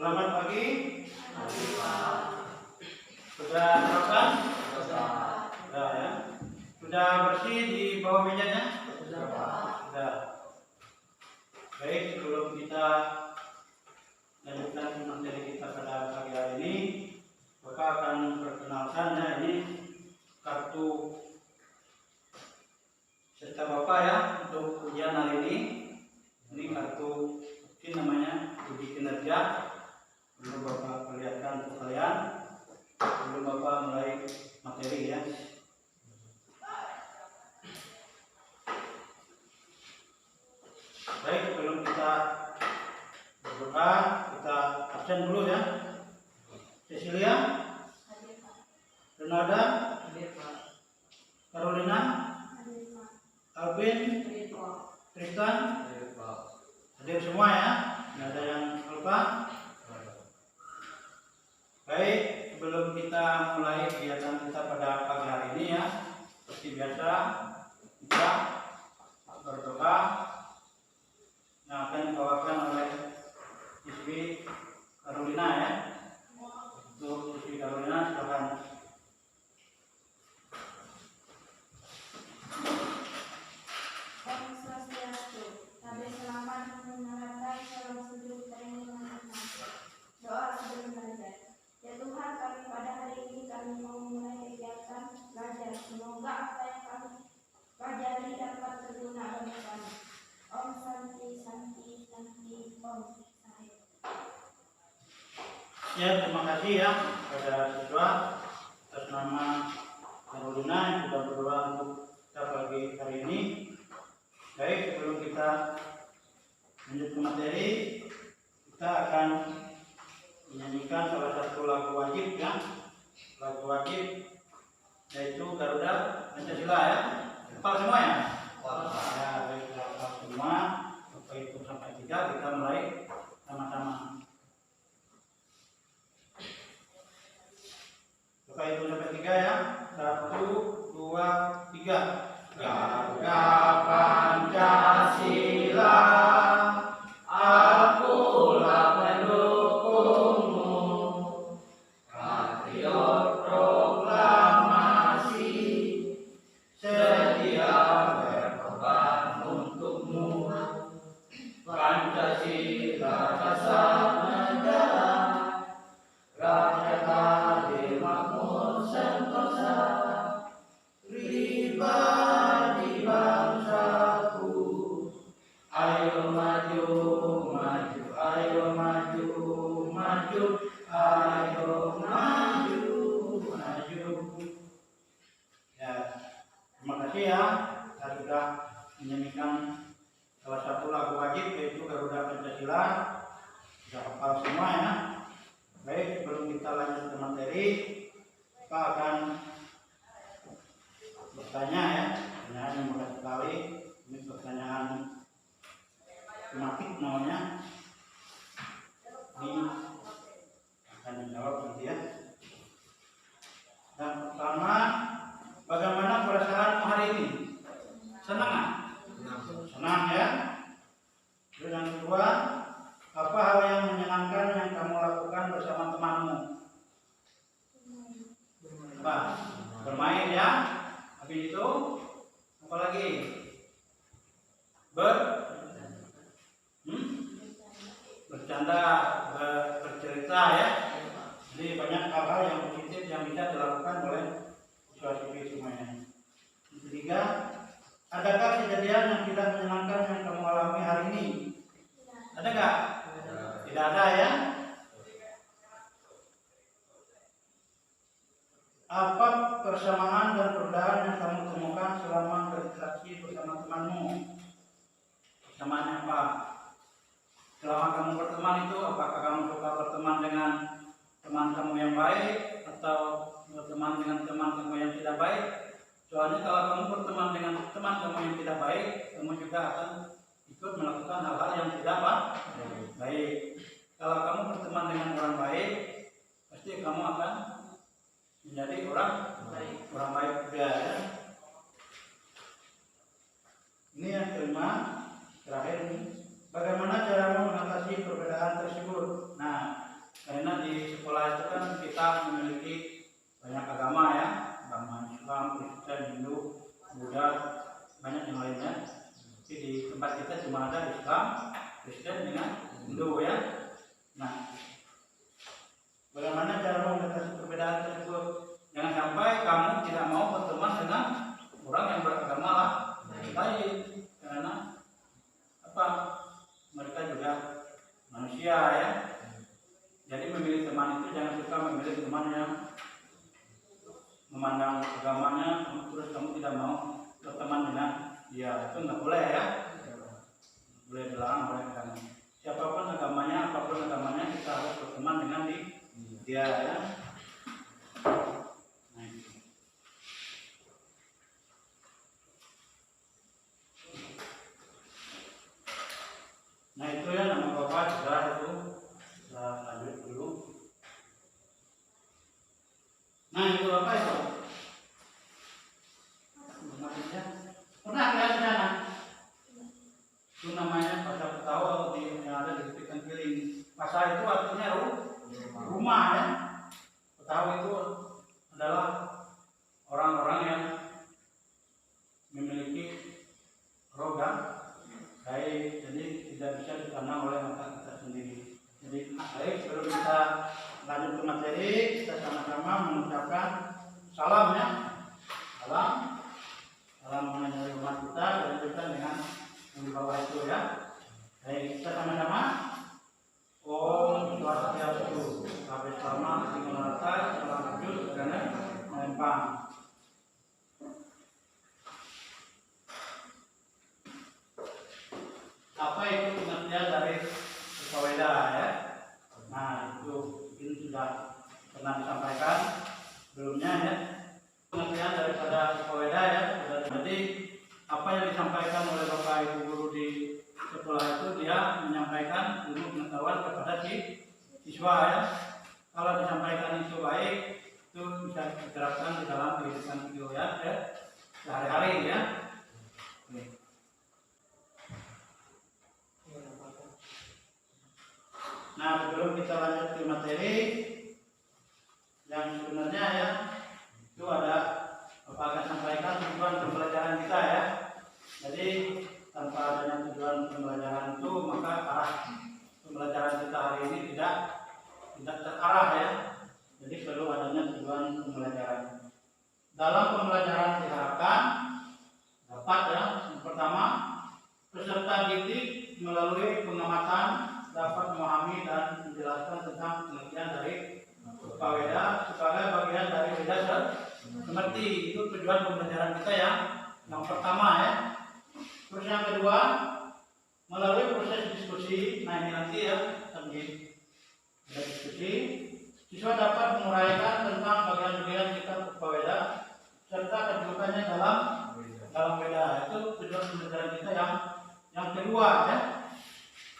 Selamat pagi. Sudah sarapan? Sudah ya. Sudah bersih di bawah mejanya? Sudah. Baik, sebelum kita lanjutkan materi kita pada pagi hari ini, Bapak akan perkenalkan ya, ini kartu serta Bapak ya untuk ujian hari ini. Ini kartu ini namanya uji kinerja. Belum Bapak perlihatkan untuk kalian sebelum Bapak mulai materi ya. Baik, sebelum kita berdoa, kita absen dulu ya. Cecilia, Renada, Carolina, Alvin, Tristan, hadir semua ya. Tidak ada yang lupa. Baik, sebelum kita mulai kegiatan kita pada pagi hari ini ya, seperti biasa kita berdoa yang akan dibawakan oleh Siswi Carolina ya. Untuk Siswi Carolina silakan. Om Swastiastu, Sabe selamat mengenalkan salam sejuk terima. Doa sebelum belajar. Ya Tuhan, kami pada hari ini kami mau memulai kegiatan belajar. Semoga apa yang kami pelajari dapat berguna bagi kami. Om Santi Santi Santi Om Sahib. Ya, terima kasih ya kepada siswa atas nama Carolina yang sudah berdoa untuk kita pagi hari ini. Baik, sebelum kita lanjut ke materi, kita akan menyanyikan salah satu lagu wajib ya. Lagu wajib yaitu Garuda Pancasila ya. Hafal semua ya? Ya, baik, hafal semua. Bapak itu sampai 3 kita mulai sama-sama. Bapak itu sampai 3 ya. 1, 2, 3. Garuda Pancasila, akulah pendukungmu, patriot proklamasi, setia berkorban untukmu. Pancasila dasar negara, rakyat adil makmur sentosa, pribadi bangsaku. Ayo maju, maju, ayo maju, maju, ayo maju, maju. Ya, terima kasih ya. Kita sudah menyanyikan salah satu lagu wajib yaitu Garuda Pancasila. Sudah hafal semua ya. Baik, sebelum kita lanjut ke materi, kita akan bertanya ya. Pertanyaan yang mudah sekali. Ini pertanyaan tematik namanya. Ini akan dijawab nanti ya. Yang pertama, bagaimana perasaanmu hari ini? Senang nggak? Senang ya. Terus yang kedua, apa hal yang menyenangkan yang kamu lakukan bersama temanmu? Apa? Bermain ya. Habis itu apa lagi? Bercanda, bercerita ya. Jadi banyak hal-hal yang positif yang bisa dilakukan oleh siswa-siswi semuanya. Yang ketiga, adakah kejadian yang tidak menyenangkan yang kamu alami hari ini? Ada nggak? Tidak ada ya. Apa persamaan dan perbedaan yang kamu temukan selama berinteraksi bersama temanmu? Persamaannya apa? Selama kamu berteman itu, apakah kamu suka berteman dengan teman kamu yang baik atau berteman dengan teman kamu yang tidak baik? Soalnya kalau kamu berteman dengan teman kamu yang tidak baik, kamu juga akan ikut melakukan hal-hal yang tidak baik. Kalau kamu berteman dengan orang baik, pasti kamu akan menjadi orang baik juga ya. Ini yang kelima, terakhir ini. Bagaimana cara mengatasi perbedaan tersebut? Nah, Kristen, Hindu, Buddha, banyak yang lainnya. Tapi di tempat kita cuma ada Islam, Kristen dengan Hindu ya. Nah, bagaimana cara mengatasi perbedaan tersebut? Jangan sampai kamu tidak mau berteman dengan orang yang beragama lain, karena apa? Mereka juga manusia ya. Jadi memilih teman itu jangan suka memilih teman yang memandang agamanya terus kamu tidak mau berteman dengan dia, itu nggak boleh ya. Boleh dilarang oleh agama. Siapapun agamanya, apapun agamanya, kita harus berteman dengan dia ya. Nah itu ya, nama Bapak sudah itu lanjut dulu. Nah itu apa itu? Maksudnya pernah lihat di sana? Itu namanya pasar Petawa yang ada di tepi Kengkiling. Pasar itu artinya rumah ya. Petawa itu adalah orang-orang yang memiliki roga baik, jadi tidak bisa dipandang oleh mata kita sendiri. Jadi baik, sebelum kita lanjut ke materi, kita sama-sama mengucapkan salam ya. Salam mengenai rumah kita, lanjutkan dengan yang di bawah itu ya. Baik, kita sama-sama. Om Swastiastu, Sabe Sama, Singolata, Salam Wujud, Gana, Melempang. Apa itu pengertian dari Weda ya? Nah itu mungkin sudah pernah disampaikan sebelumnya ya. Pengertian daripada Weda ya. Jadi apa yang disampaikan oleh Bapak Ibu guru di sekolah itu, dia menyampaikan ilmu pengetahuan kepada siswa ya. Kalau disampaikan itu baik, itu bisa diterapkan di dalam kehidupan ya, sehari-hari ya. Nah sebelum kita lanjut ke materi yang sebenarnya ya, itu ada Bapak akan sampaikan tujuan pembelajaran kita ya. Jadi tanpa adanya tujuan pembelajaran itu, maka arah pembelajaran kita hari ini tidak terarah ya. Jadi perlu adanya tujuan pembelajaran. Dalam pembelajaran diharapkan dapat ya, yang pertama, peserta didik melalui pengamatan dapat memahami dan menjelaskan tentang pengertian dari Weda sebagai bagian dari Weda seperti itu tujuan pembelajaran kita ya. Yang pertama ya. Terus yang kedua, melalui proses diskusi, nah ini nanti ya, tadi ada diskusi, siswa dapat menguraikan tentang bagian-bagian kitab Weda serta kedudukannya dalam Weda. Itu tujuan pembelajaran kita yang kedua ya.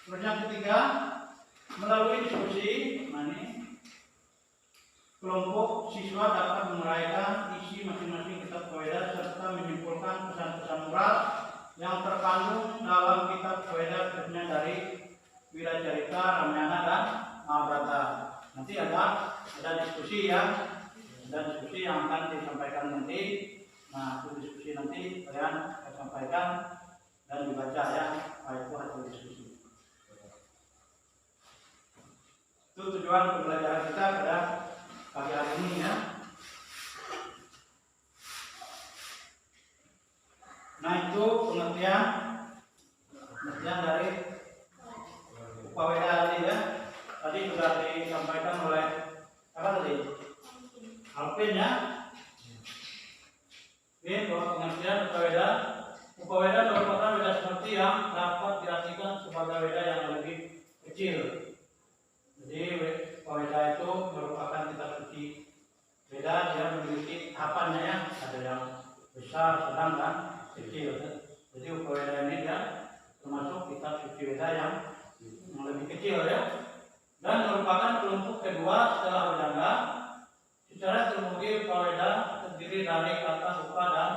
Terus yang ketiga, melalui diskusi, nah ini kelompok siswa dapat menguraikan isi masing-masing kitab Weda serta menyimpulkan pesan-pesan moral yang terkandung dalam kitab Weda, khususnya dari Wilacarita, Ramyana dan Mahabharata. Nanti ada diskusi ya, ada diskusi yang akan disampaikan nanti. Nah itu diskusi nanti kalian akan sampaikan dan dibaca ya, itu hasil diskusi. Itu tujuan pembelajaran kita pada pagi hari ini ya. Nah itu pengertian dari Weda tadi ya. Tadi sudah disampaikan oleh apa tadi? Alvin ya. Ini bahwa pengertian Weda merupakan Weda seperti yang dapat diartikan sebagai Weda yang lebih kecil. Jadi Weda itu merupakan kitab suci Weda, dia memiliki tahapannya ya, ada yang besar, sedang dan kecil. Jadi Weda ini dia termasuk kitab suci Weda yang lebih kecil ya, dan merupakan kelompok kedua setelah Vedanga. Secara termudi Weda terdiri dari kata Upa dan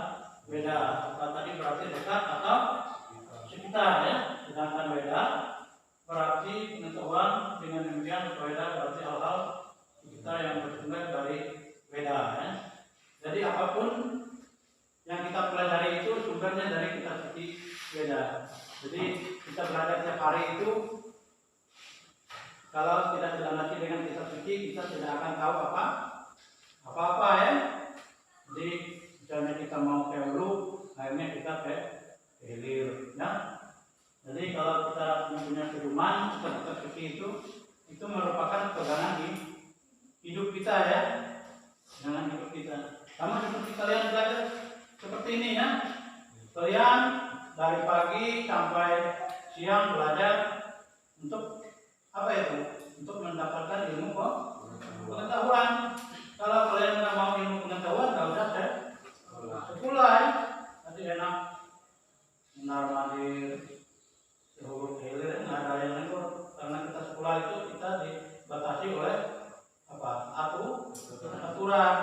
Weda. Upa tadi berarti dekat atau sekitar ya, sedangkan Weda berarti pengetahuan. Dengan demikian Weda berarti hal-hal sekitar yang bersumber dari Weda ya. Jadi apapun sumbernya dari kitab suci Weda. Jadi kita belajar tiap hari itu, kalau tidak dilandasi dengan kitab suci, kita tidak akan tahu apa-apa ya. Jadi misalnya kita mau ke hulu, akhirnya kita ke hilir, ya. Jadi kalau kita mempunyai pedoman kitab suci itu merupakan pegangan di hidup kita ya, dengan hidup kita. Sama seperti kalian belajar seperti ini ya. Kalian dari pagi sampai siang belajar untuk apa itu? Untuk mendapatkan ilmu pengetahuan. Kalau kalian nggak mau ilmu pengetahuan, nggak usah sekolah ya. Nanti enak menarik huruf hilir, nggak ada yang lain. Karena kita sekolah itu kita dibatasi oleh apa? Aturan.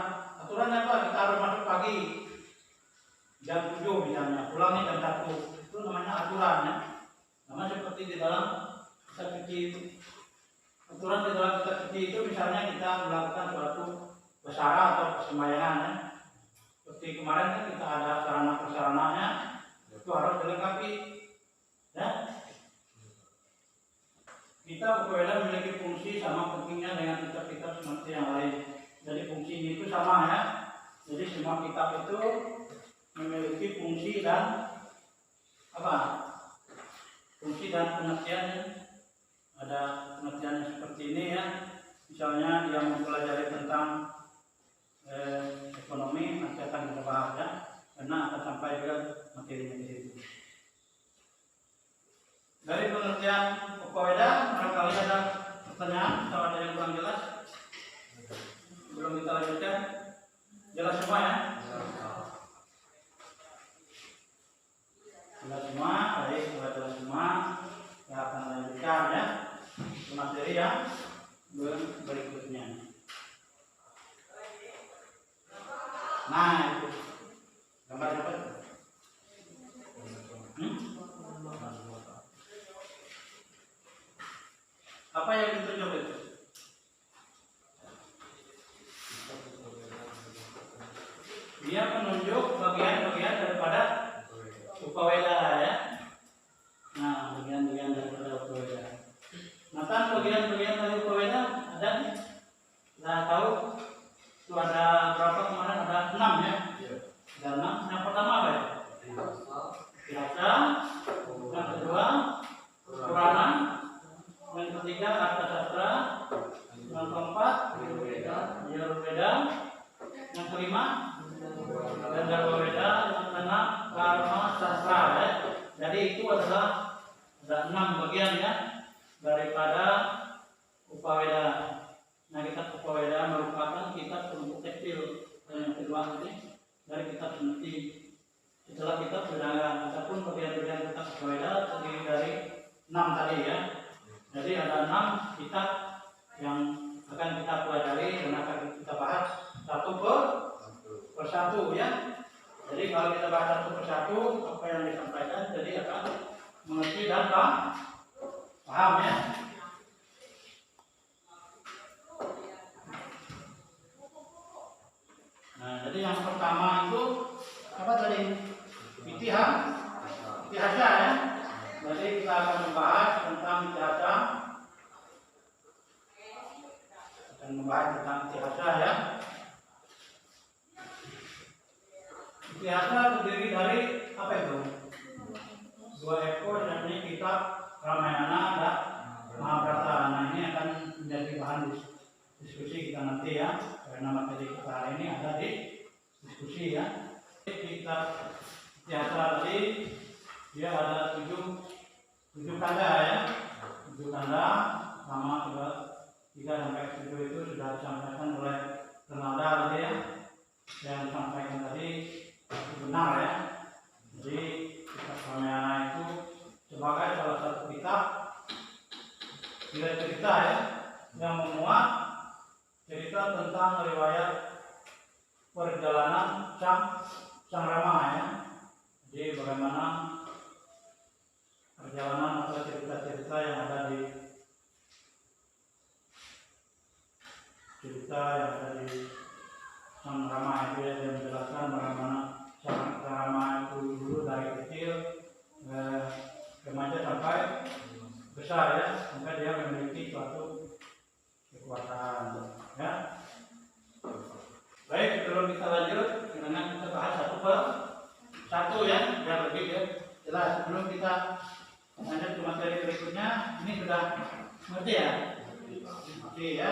Aturannya apa? Kita harus masuk pagi jam 7 misalnya, pulangnya jam 1. Itu namanya aturannya. Nama seperti di dalam kitab suci itu. Aturan di dalam kitab suci itu misalnya kita melakukan suatu besara atau persembayangan ya. Seperti kemarin kan kita ada sarana prasarananya, itu harus dilengkapi. Ya. Kita berbeda memiliki fungsi sama pentingnya dengan kitab-kitab seperti yang lain. Jadi fungsinya itu sama ya. Jadi semua kitab itu memiliki fungsi dan apa? Fungsi dan pengertiannya. Ada pengertiannya seperti ini ya. Misalnya dia mempelajari tentang ekonomi, nanti akan kita bahas ya. Karena akan sampai ke materinya di situ. Dari pengertian Upawedah, barangkali ada pertanyaan atau ada yang kurang jelas? Belum kita lanjutkan? Jelas semua ya? Jelas semua, baik, jelas semua. Kita akan lanjutkan ya ke materi yang berikutnya. Nah, itu gambar apa? Apa yang ditunjuk itu? Dia menunjuk bagian-bagian daripada Upaweda ya. Nah, bagian-bagian daripada Upaweda. Nah, kan bagian-bagian dari Upaweda ada nih. Nah, tahu itu ada berapa kemarin? Ada 6 ya. Ada 6. Yang pertama apa ya? Biasa. Yang kedua Purana. Yang ketiga Arta Sastra. Yang keempat Ayurveda. Yang kelima Gandharwaweda. Yang keenam Karma Sastra ya. Jadi itu adalah ada 6 bagian ya daripada Upaweda. Nah, kitab Upaweda merupakan kitab untuk tekstil. Dan yang kedua ini dari kitab Smriti. Setelah kitab Wedangan, ataupun bagian-bagian kitab Upaweda terdiri dari 6 tadi ya. Jadi ada 6 kitab yang akan kita pelajari dan akan kita bahas satu persatu ya. Jadi kalau kita bahas satu persatu apa yang disampaikan, jadi akan mengerti dan paham ya. Nah, jadi yang pertama itu apa tadi? Itihasa ya. Jadi kita akan membahas tentang itihasa. Akan membahas tentang itihasa ya. Itihasa terdiri dari apa itu? 2 ekor, yakni kitab Ramayana dan Mahabharata. Nah, ini akan menjadi bahan diskusi kita nanti ya. Karena materi kita hari ini ada di diskusi ya. Kitab itihasa tadi dia ada 7 kanda ya. 7 kanda sama 3 sampai 7 itu sudah disampaikan oleh Renalda tadi ya. Yang disampaikan tadi itu benar ya. Jadi kitab Ramayana itu sebagai salah satu kitab nilai cerita ya, yang memuat cerita tentang riwayat perjalanan Sang Rama ya. Jadi bagaimana perjalanan atau cerita-cerita yang ada di Sang Rama itu ya, yang menjelaskan bagaimana Sang Rama itu dulu dari satu ya, biar lebih ya jelas. Sebelum kita lanjut ke materi berikutnya, ini sudah ngerti ya? Oke ya.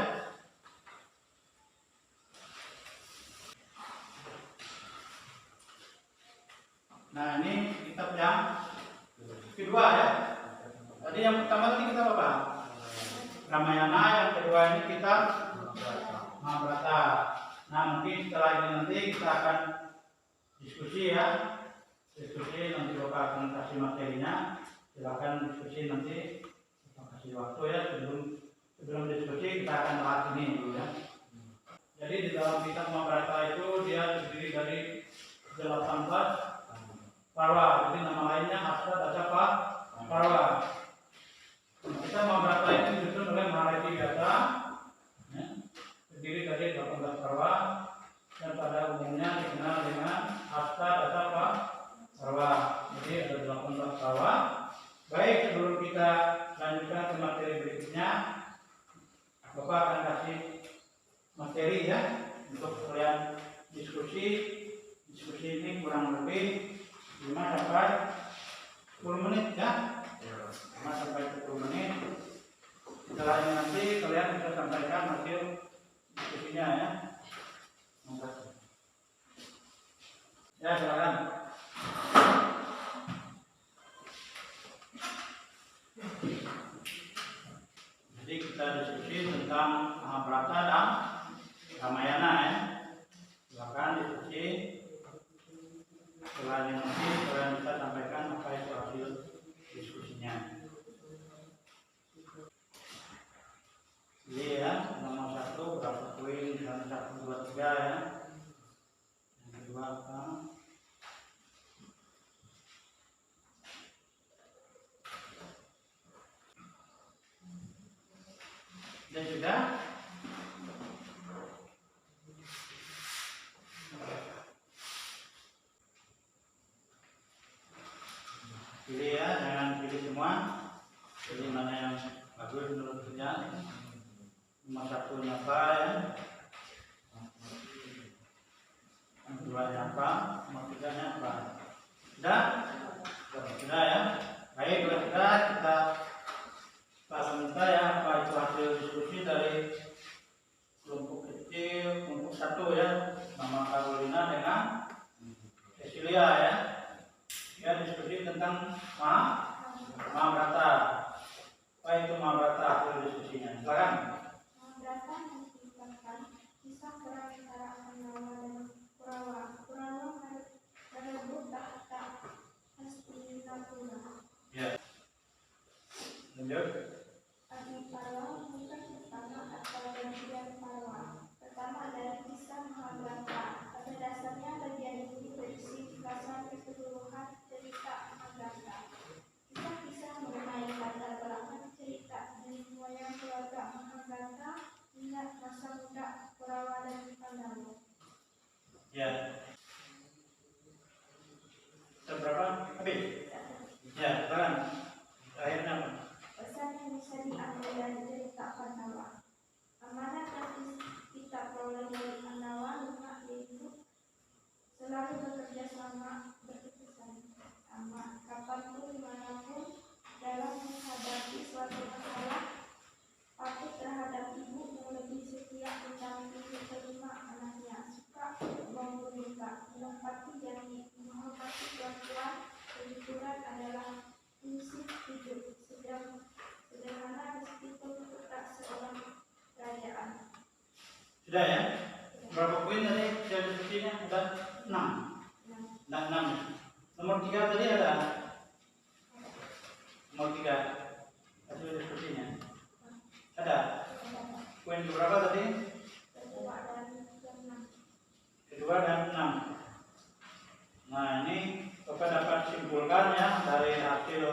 Nah ini kitab yang kedua ya. Tadi yang pertama tadi kita apa? Ramayana, yang kedua ini kitab Mahabharata. Nah mungkin setelah ini nanti kita akan diskusi ya. Diskusi nanti Bapak akan kasih materinya. Silakan diskusi nanti. Kita kasih waktu ya sebelum diskusi kita akan bahas ini dulu ya. Jadi di dalam kitab Mahabharata itu dia terdiri dari 18 parwa. Jadi nama lainnya Asta Dasapa Parwa. Kita Mahabharata itu disusun oleh Maharati Vyasa, ya, terdiri dari 18 parwa dan pada umumnya dikenal dengan Asta Dasapa Parwa. Jadi ada 18 parwa. Baik, sebelum kita lanjutkan ke materi berikutnya, Bapak akan kasih materi ya untuk kalian diskusi. Diskusi ini kurang lebih 5 sampai 10 menit ya. 5 sampai 10 menit. Setelahnya nanti kalian bisa sampaikan hasil diskusinya ya. Ya, silakan. Jadi kita diskusi tentang Mahabharata dan Ramayana ya. Silakan diskusi. Setelah ini nanti kalian bisa sampaikan apa itu hasil diskusinya. Jadi ya, nomor 1 berapa poin? Dan 1, 2, 3 ya. Yang kedua apa? Dan sudah. Pilih ya, jangan pilih semua. Pilih mana yang bagus menurut kalian. Nomor 1 apa ya? Yang kedua apa? Nomor 3 apa? Sudah? Sudah ya. Baik, sudah kita minta ya apa itu hasil diskusi dari kelompok kecil, kelompok 1 ya. Nama Carolina dengan Cecilia ya. Ya, diskusi tentang Mahabharata. Apa itu Mahabharata hasil diskusinya? Silakan. Mahabharata menceritakan kisah perang antara Pandawa dan Kurawa. Kurawa merebut tahta Hastinapura. Ya. Lanjut. Adiparwa merupakan pertama atau bagian Parwa. Pertama dari kisah Mahabharata. Pada dasarnya bagian ini berisi ringkasan keseluruhan cerita Mahabharata. Kisah-kisah mengenai latar belakang cerita dari mulai keluarga Mahabharata hingga masa muda Kurawa dan Pandawa. Ya. Seberapa? Habis? Ya, silakan. Akhirnya apa? Pesan yang bisa diambil dari cerita Pandawa. Amanat yang kita peroleh dari Pandawa yaitu selalu bekerja sama, berkesan sama, kapanpun dimanapun dalam menghadapi suatu masalah, patuh terhadap ibu yang lebih setia mendampingi kelima anaknya, suka membunuhkan, menempati janji, menghormati perempuan, kejujuran adalah prinsip hidup, sederhana meskipun tak seorang kerajaan. Sudah ya? Berapa poin tadi hasil diskusinya? Ada 6. Nah, 6. Nomor 3 tadi ada? Nomor 3 hasil diskusinya ada? Poin berapa tadi? Kedua dan 6. Nah ini Bapak dapat simpulkan ya dari hasil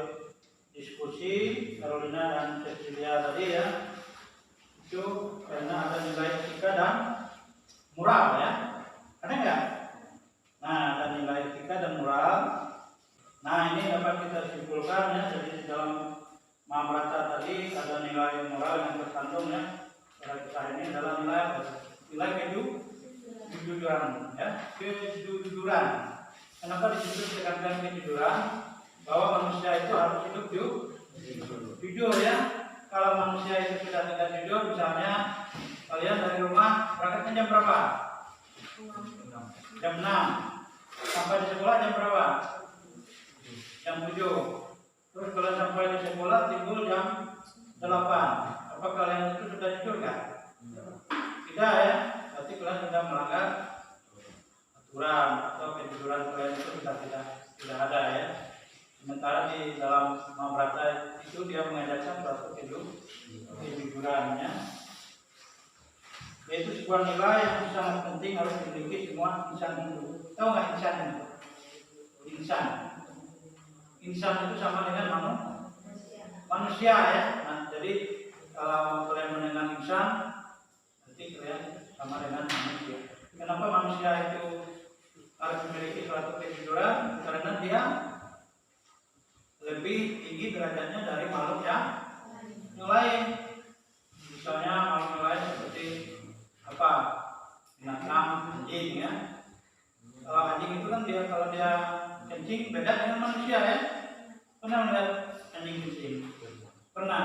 diskusi Carolina dan Cecilia tadi ya. Itu karena ada nilai etika dan moral ya. Ada enggak? Nah, ada nilai etika dan moral. Nah, ini dapat kita simpulkan ya. Jadi di dalam Mahabharata tadi ada nilai moral yang tercantum ya. Pada kisah ini adalah nilai apa? Nilai kejujuran ya. Kejujuran. Kenapa di situ ditekankan kejujuran? Bahwa manusia itu harus hidup jujur ya. Kalau manusia itu sudah tidak jujur, misalnya kalian dari rumah berangkatnya jam berapa? Jam 6. Sampai di sekolah jam berapa? Jam 7. Terus kalau sampai di sekolah timbul jam 8. Apa kalian itu sudah jujur kan? Tidak ya. Berarti kalian sudah melanggar aturan atau kejujuran kalian itu sudah tidak ada ya. Sementara di dalam Mahabharata itu dia mengajarkan suatu kejujurannya, yaitu sebuah nilai yang sangat penting harus dimiliki semua insan itu. Tahu nggak insan itu? Insan itu sama dengan manusia ya. Nah, jadi kalau kalian mendengar insan, berarti kalian sama dengan manusia. Kenapa manusia itu harus memiliki suatu kejujuran? Karena dia lebih tinggi derajatnya dari makhluk yang lain. Misalnya makhluk yang lain seperti apa? Binatang, anjing ya. Kalau anjing itu kan kalau dia kencing beda dengan manusia ya. Pernah melihat anjing kencing? Pernah.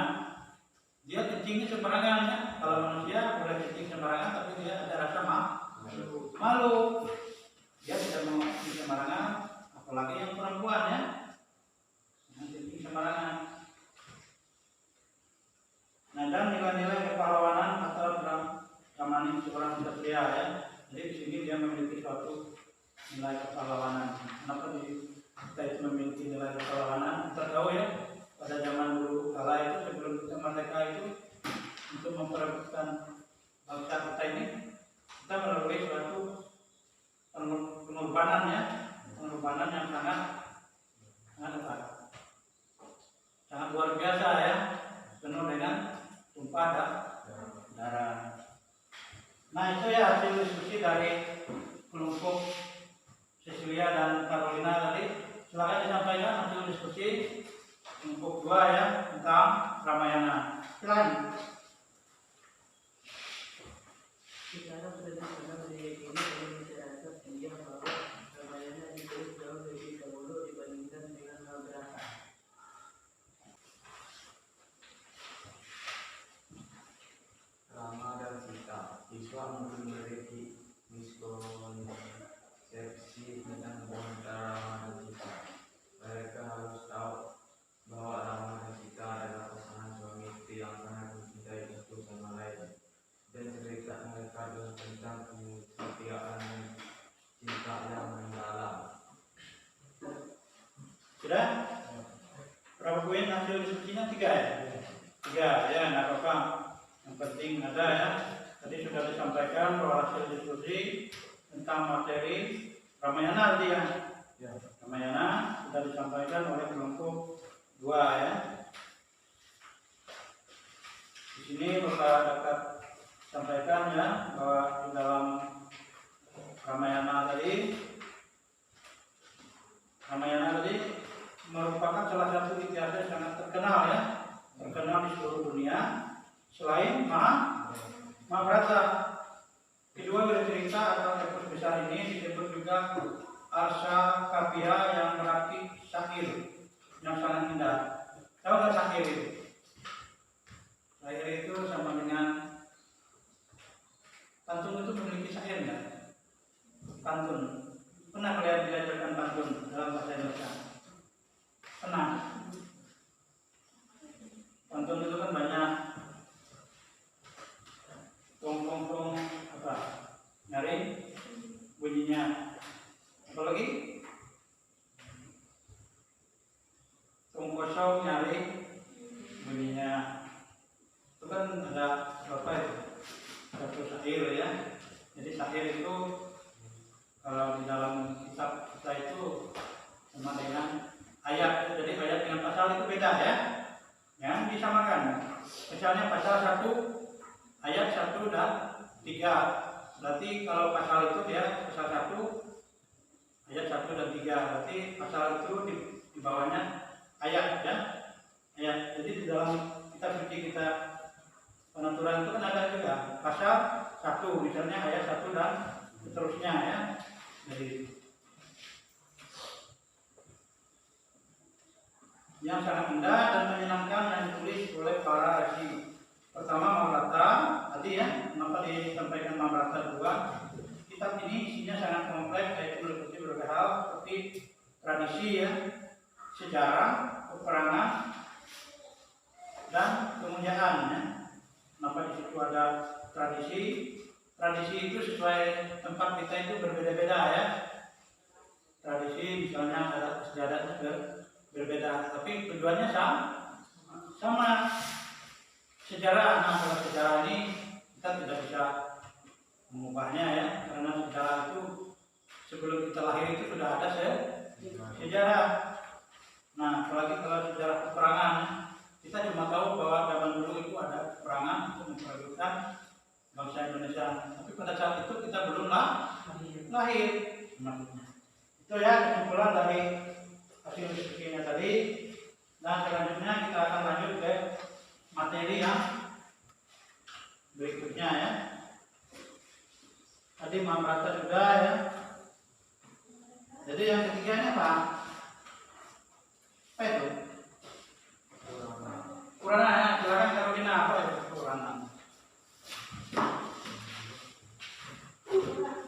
Dia kencingnya sembarangan ya. Kalau manusia boleh kencing sembarangan, tapi dia ada rasa malu. Dia tidak mau kencing sembarangan, apalagi yang perempuan ya. Kencing sembarangan. Nah, dan nilai-nilai kepahlawanan atau dalam zaman seorang ksatria ya. Jadi di sini dia memiliki suatu nilai kepahlawanan. Kenapa kita itu memiliki nilai kepahlawanan? Kita tahu ya, pada zaman dulu kala itu sebelum kita merdeka itu, untuk memperebutkan bangsa kita ini, kita melalui suatu pengorbanan ya, pengorbanan yang sangat luar biasa ya, penuh dengan tumpah darah. Nah, itu ya hasil diskusi dari kelompok Cecilia dan Carolina tadi. Silakan disampaikan hasil diskusi kelompok 2 ya tentang Ramayana. Silakan. Secara berdasarkan dari ini masyarakat India bahwa Ramayana ditulis jauh lebih dahulu dibandingkan dengan Mahabharata. Rama dan Sita, Iswa mungkin memiliki miskonsepsi tentang hubungan antara Rama dan Sita. Mereka harus tahu bahwa Rama dan Sita adalah pasangan suami istri yang sangat mencintai satu sama lain, dan cerita mereka adalah tentang kesetiaan dan cinta yang mendalam. Sudah? Berapa poin hasil diskusinya? 3 ya? 3 ya, nggak apa-apa. Yang penting ada ya. Tadi sudah disampaikan bahwa hasil diskusi tentang materi Ramayana tadi ya. Ramayana sudah disampaikan oleh kelompok 2 ya. Di sini Bapak dapat sampaikan ya bahwa di dalam Ramayana tadi merupakan salah satu istiadat yang sangat terkenal ya, terkenal di seluruh dunia selain Mahabharata. Kedua bercerita atau epos besar ini disebut juga Arsa Kapiya yang berarti syair yang sangat indah. Tahu nggak syair itu? Syair itu sama dengan pantun. Itu memiliki syair nggak? Pantun. Pernah kalian diajarkan pantun dalam bahasa Indonesia? Pernah. Pantun itu kan banyak tong apa? Nyari bunyinya. Apa lagi? Tong kosong nyari bunyinya. Itu kan ada apa itu? Satu syair ya. Jadi syair itu kalau di dalam kitab kita itu sama dengan ayat. Jadi ayat dengan pasal itu beda ya. Yang disamakan. Misalnya pasal 1 ayat 1 dan 3. Berarti kalau pasal itu dia pasal 1 ayat 1 dan 3. Berarti pasal itu di bawahnya ayat ya. Ayat. Jadi di dalam kitab suci kita penaturan itu kan ada juga pasal 1 misalnya ayat 1 dan seterusnya ya. Jadi yang sangat indah dan menyenangkan yang ditulis oleh para raji. Pertama Mahabharata, tadi ya, kenapa disampaikan Mahabharata 2? Kitab ini isinya sangat kompleks, yaitu meliputi berbagai hal seperti tradisi ya, sejarah, peperangan, dan kemuliaan ya. Kenapa di situ ada tradisi? Tradisi itu sesuai tempat kita itu berbeda-beda ya. Tradisi misalnya ada sejarahnya berbeda, tapi tujuannya sama. Sejarah, nah kalau sejarah ini kita tidak bisa mengubahnya ya, karena sejarah itu sebelum kita lahir itu sudah ada sejarah. Nah, apalagi kalau sejarah peperangan, kita cuma tahu bahwa zaman dulu itu ada peperangan untuk memperebutkan bangsa Indonesia. Tapi pada saat itu kita belum lahir. Maksudnya. Itu ya kesimpulan dari hasil diskusinya tadi. Nah, selanjutnya kita akan lanjut ke materi yang berikutnya ya. Tadi Mahabharata sudah ya. Jadi yang ketiganya apa? Apa itu? Purana ya. Silakan Carolina, apa itu Purana?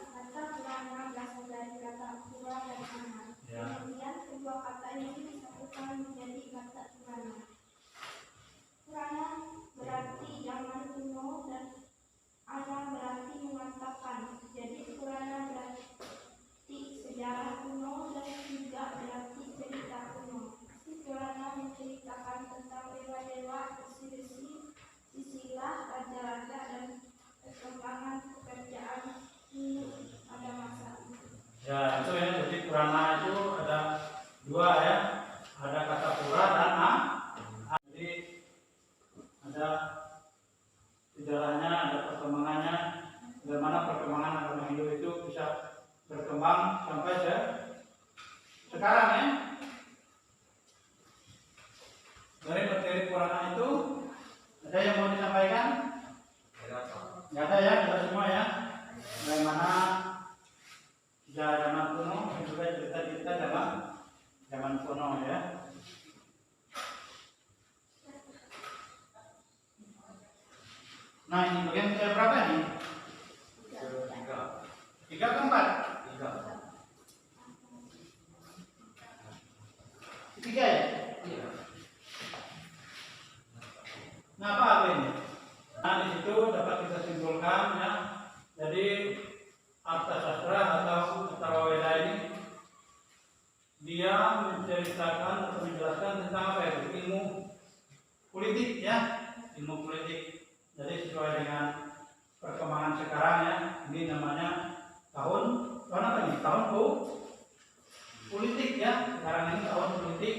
Kata Purana berasal dari kata Pura dan Ana. Ya. Kemudian kedua kata ini disatukan menjadi kata Purana. Purana berarti zaman kuno dan Ana berarti mengatakan. Jadi Purana berarti sejarah kuno dan juga berarti cerita kuno. Purana menceritakan tentang dewa-dewa, resi-resi, sisilah, raja-raja, dan perkembangan pekerjaan pada masa itu. Ya, itu ya. Jadi Purana itu ada dua ya. Ada kata pura dan jadi ada sejarahnya, ada perkembangannya, bagaimana perkembangan agama Hindu itu bisa berkembang sampai sekarang ya. Dari materi Purana itu ada yang mau disampaikan? Nggak ada ya, kita semua ya. Bagaimana sejarah zaman kuno, juga cerita-cerita zaman kuno ya. Nah, ini bagian berapa nih? 3 ke 4? 3 ya? Nah, apa ini? Nah, di situ dapat kita simpulkan ya. Jadi Arta Sastra atau Atharwaveda ini dia menceritakan atau menjelaskan tentang apa itu? Ilmu politik ya, ilmu politik. Jadi sesuai dengan perkembangan sekarang ya, ini namanya tahun apa nih? Tahun politik ya. Sekarang ini tahun politik.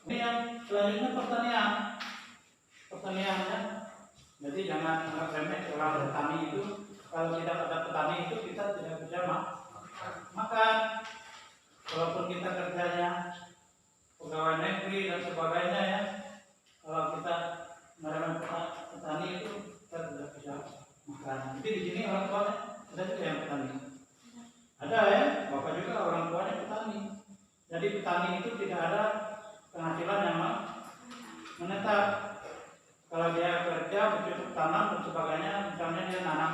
Ini yang selanjutnya pertanian ya. Jadi jangan anggap remeh seorang petani itu. Kalau tidak ada petani itu kita tidak bisa makan. Walaupun kita kerjanya pegawai negeri dan sebagainya ya, kalau kita merawat petani itu kita tidak bisa makan. Jadi di sini orang tuanya ada juga yang petani. Ada ya, bapak juga orang tuanya petani. Jadi petani itu tidak ada penghasilan yang menetap. Kalau dia kerja bercocok tanam dan sebagainya, misalnya dia nanam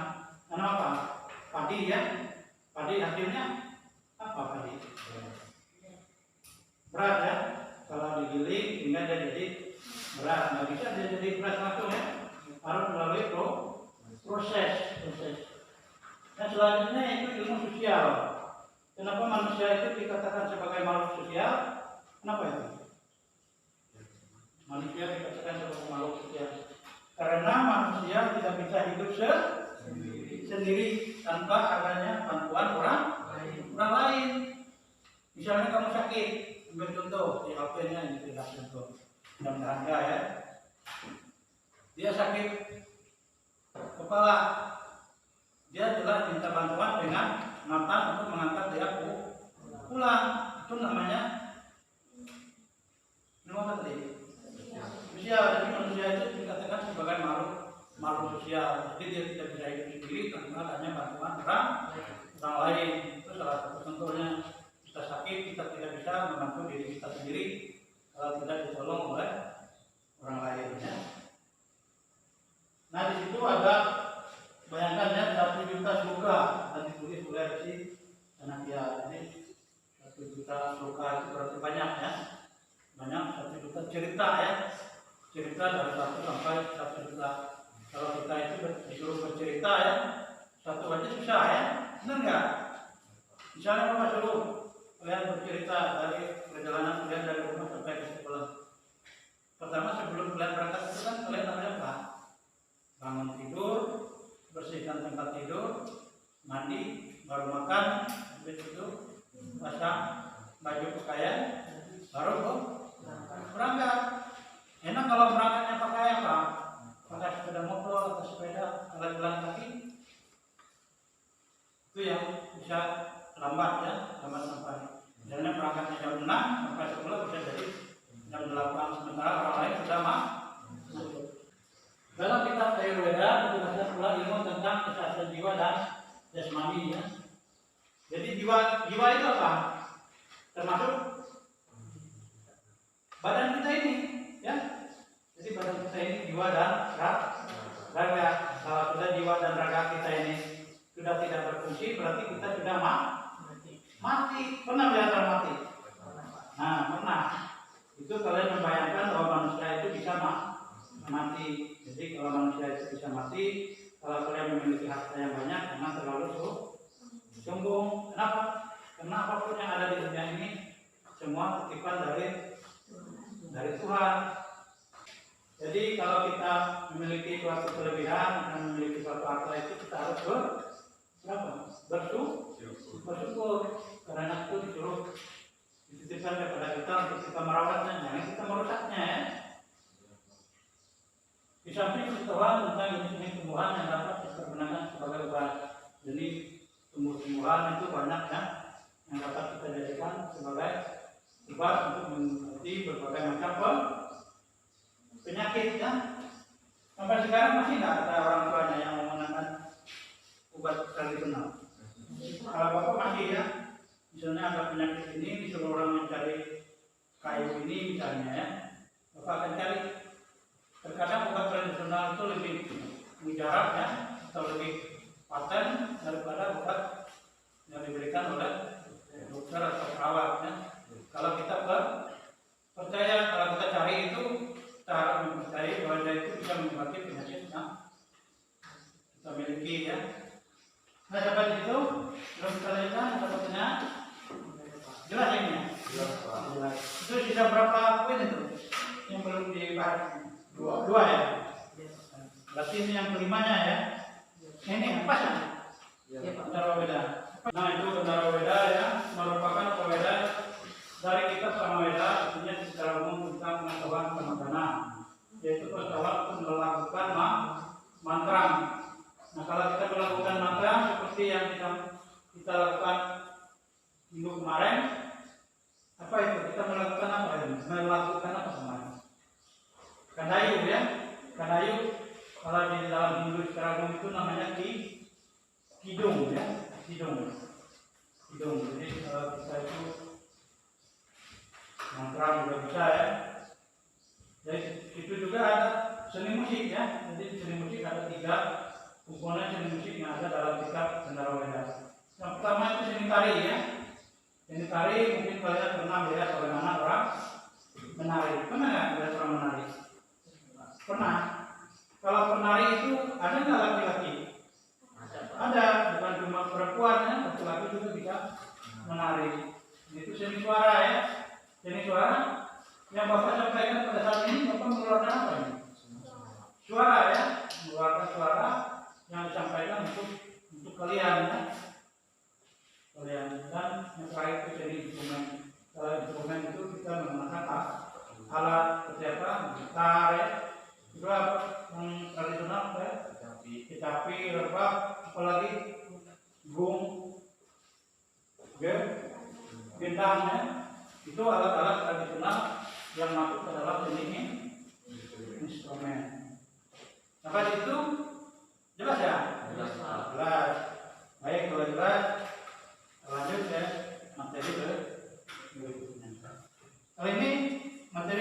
apa? Padi ya. Padi hasilnya apa padi? Beras ya. Kalau digiling hingga dia jadi beras, nggak bisa dia jadi beras langsung ya. Harus melalui proses. Nah, selanjutnya itu ilmu sosial. Kenapa manusia itu dikatakan sebagai makhluk sosial? Kenapa itu? Manusia dikatakan sebagai makhluk sosial karena manusia tidak bisa hidup sendiri tanpa adanya bantuan orang lain. Misalnya kamu sakit, ambil contoh di HP-nya ini tidak contoh, mudah-mudahan enggak ya. Dia sakit kepala, dia jelas minta bantuan dengan nampan untuk mengangkat dia pulang. Itu namanya apa tadi? Sosial. Jadi manusia itu dikatakan sebagai makhluk sosial. Jadi dia tidak bisa hidup sendiri tanpa adanya bantuan orang lain. Itu salah satu contohnya. Kita sakit, kita tidak bisa membantu diri kita sendiri. kalau tidak ditolong oleh orang lain ya. Nah di situ ada bayangkan ya 1 juta sloka dan ditulis oleh si Anakya. Jadi 1 juta sloka itu berarti banyak ya, banyak 1 juta cerita ya, cerita dari 1 sampai 1 juta. Kalau kita itu disuruh bercerita ya, 1 aja susah ya, benar nggak? Misalnya Bapak suruh kalian bercerita dari perjalanan kalian dari rumah sampai ke sekolah. Pertama sebelum kalian berangkat itu kan kalian harus apa? Bangun tidur, bersihkan tempat tidur, mandi, baru makan, habis itu pasang baju pakaian, baru berangkat. Enak kalau berangkatnya pakai apa? Pakai sepeda motor atau sepeda kalian jalan kaki. Itu yang bisa lambat ya, lambat sampai. Misalnya berangkatnya jam 6 sampai sekolah bisa jadi jam 8, sementara orang lain sudah masuk. Dalam kitab Ayurveda menjelaskan pula ilmu tentang kesehatan jiwa dan jasmani ya. Jadi jiwa itu apa? Termasuk badan kita ini ya. Jadi badan kita ini jiwa dan raga. Kalau sudah jiwa dan raga kita ini sudah tidak berfungsi, berarti kita sudah mati. Pernah lihat orang mati? Nah, pernah. Itu kalian membayangkan bahwa manusia itu bisa mati. Jadi kalau manusia itu bisa mati, kalau kalian memiliki harta yang banyak, jangan terlalu sombong. Kenapa? Karena apapun yang ada di dunia ini semua titipan dari Tuhan. Jadi kalau kita memiliki suatu kelebihan dan memiliki suatu harta itu kita harus bersyukur karena itu disuruh dititipkan kepada kita untuk kita merawatnya, jangan kita merusaknya ya. Di samping pengetahuan tentang jenis-jenis tumbuhan yang dapat dipergunakan sebagai obat, jadi tumbuh-tumbuhan itu banyak ya yang dapat kita jadikan sebagai obat untuk mengobati berbagai macam penyakit ya. Sampai sekarang masih tidak ada orang tuanya yang menggunakan obat tradisional. Kalau Bapak masih ya, misalnya ada penyakit ini disuruh orang mencari kayu ini misalnya ya, Bapak akan cari. Terkadang obat tradisional itu lebih mujarab ya, atau lebih paten daripada obat yang diberikan oleh dokter atau perawat ya. Kalau kita percaya, kalau kita cari itu, kita harus mempercayai bahwa dia itu bisa mengobati penyakit yang kita miliki ya. Nah, sahabat itu belum kita lihat sahabatnya jelas ini ya. Jelas. Itu sisa berapa poin itu yang belum dibahas? Dua ya. Berarti ini yang kelimanya ya. Ini apa ya? Narwaweda. Nah itu Narwaweda ya merupakan Narwaweda dari kitab Samaweda, artinya secara umum tentang pengetahuan Samadana, yaitu pengetahuan untuk melakukan mantra. Nah kalau kita melakukan mantra seperti yang kita lakukan minggu kemarin, apa itu? Kita melakukan apa ini? Melakukan apa kemarin? Kadayu ya, kadayu kalau di dalam Hindu secara umum itu namanya kidung ya, kidung. Jadi kalau kita itu mantra juga bisa ya. Jadi itu juga ada seni musik ya. Jadi seni musik ada 3 komponen seni musik yang ada dalam kitab Narwaweda. Yang pertama itu seni tari ya. Seni tari mungkin kalian pernah melihat bagaimana orang menari. Pernah nggak melihat orang menari? Pernah. Kalau penari itu ada nggak laki-laki? Ada, bukan cuma perempuan ya, laki-laki juga bisa menari. Itu seni suara ya. Seni suara yang Bapak sampaikan pada saat ini, Bapak mengeluarkan apa ini? Suara ya, mengeluarkan suara yang disampaikan untuk kalian ya. Kalian dan yang terakhir itu jadi instrumen. Kalau instrumen itu kita menggunakan alat seperti apa? Gitar ya. Itu apa? Yang tradisional ya. Kecapi, rebab, apalagi gong, gendang ya. Itu alat-alat tradisional yang masuk ke dalam seni instrumen. Sampai itu jelas ya? Jelas. Baik, kalau jelas lanjut ya materi berikutnya. Kali ini materi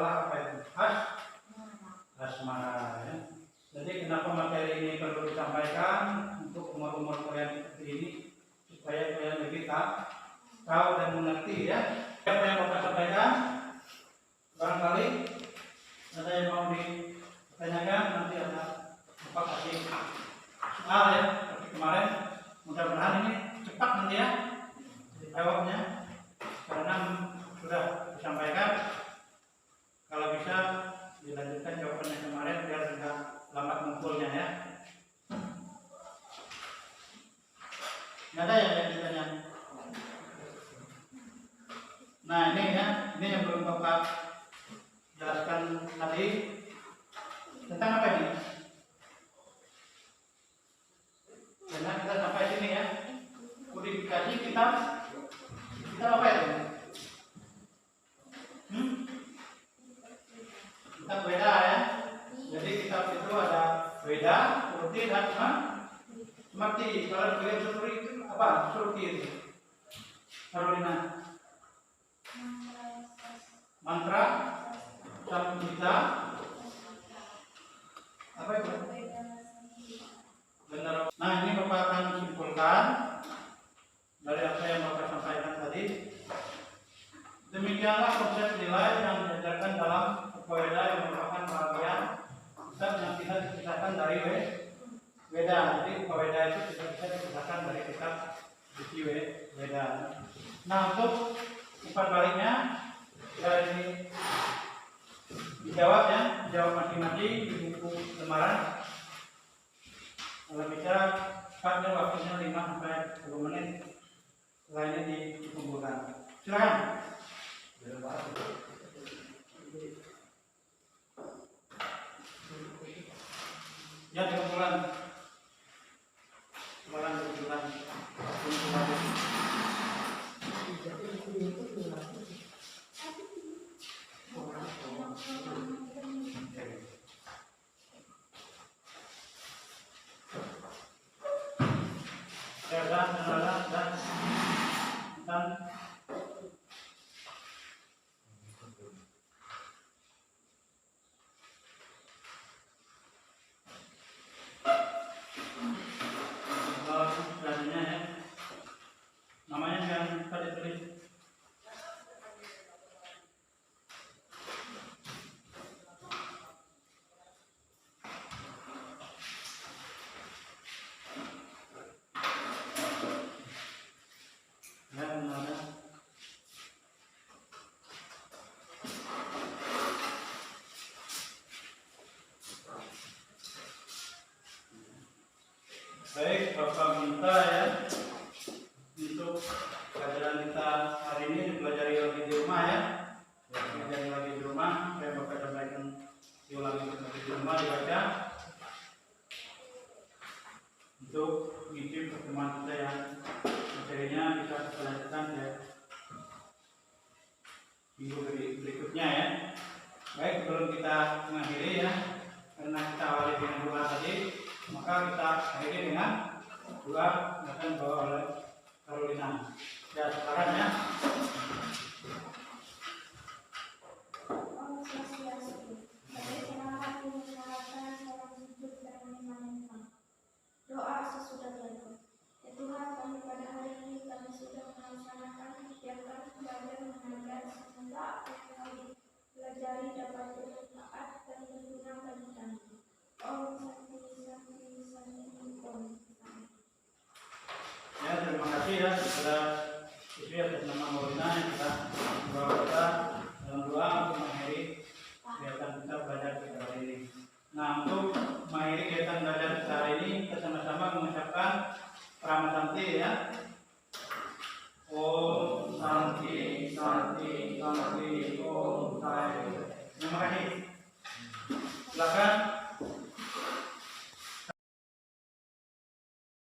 adalah apa itu? Asmara. Ya. Jadi kenapa materi ini perlu disampaikan untuk umur-umur kalian seperti ini supaya kalian lebih tahu dan mengerti ya. Apa yang Bapak sampaikan? Barangkali ada yang mau ditanyakan, nanti ada Bapak kasih soal ya seperti kemarin. Mudah-mudahan ini cepat nanti ya jawabnya karena sudah disampaikan. Kalau bisa dilanjutkan jawabannya kemarin biar tidak lambat ngumpulnya ya. Nggak ada yang ditanya. Nah ini ya, ini yang belum Bapak jelaskan tadi tentang apa ini? Karena kita sampai sini ya. Kodifikasi kita apa itu? Kitab Weda ya. Jadi kitab itu ada Weda, Suruti dan Smrti. Kalau kalian Suruti itu apa? Suruti itu. Carolina. Mantra, Samhita, apa itu? Benar. Nah ini Bapak akan simpulkan dari apa yang Bapak sampaikan tadi. Demikianlah konsep nilai yang diajarkan dalam Weda yang merupakan bagian kitab yang tidak dipisahkan dari Weda. Jadi Weda itu tidak bisa dipisahkan dari kitab Buku Weda. Nah untuk umpan baliknya dari dijawab ya, dijawab masing-masing di buku lembaran. Kalau bisa cepatnya waktunya 5 sampai 10 menit. Setelah ini dikumpulkan. Silakan. Ya dikumpulkan. Lembaran dikumpulkan. Dan selanjutnya ya, namanya yang tadi tulis. Baik, Bapak minta ya untuk pelajaran kita hari ini dipelajari lagi di rumah ya. Dipelajari lagi di rumah, saya Bapak sampaikan diulangi lagi di rumah dibaca untuk mengisi pertemuan kita yang materinya bisa kita lanjutkan ya minggu berikutnya ya. Baik, sebelum kita mengakhiri ya, karena kita awali dengan doa tadi, maka kita akhiri dengan doa yang akan dibawa oleh Carolina. Ya, silakan ya. Om Swastiastu. Bagi senang hati menyalakan salam sujud dan menyembah. Doa sesudah belajar. Ya Tuhan, kami pada hari ini kami sudah melaksanakan kegiatan belajar mengajar, semoga apa yang kami pelajari dapat bermanfaat dan berguna bagi kami. Om Santi Om. Ya, terima kasih ya kepada siswi atas nama Maulina yang telah membawa kita dalam doa untuk mengakhiri kegiatan kita belajar kita hari ini. Nah, untuk mengakhiri kegiatan belajar kita hari ini, kita sama-sama mengucapkan Prama Santi ya. Om Santi, Santi, Santi, Om Santi. Terima kasih. Silakan.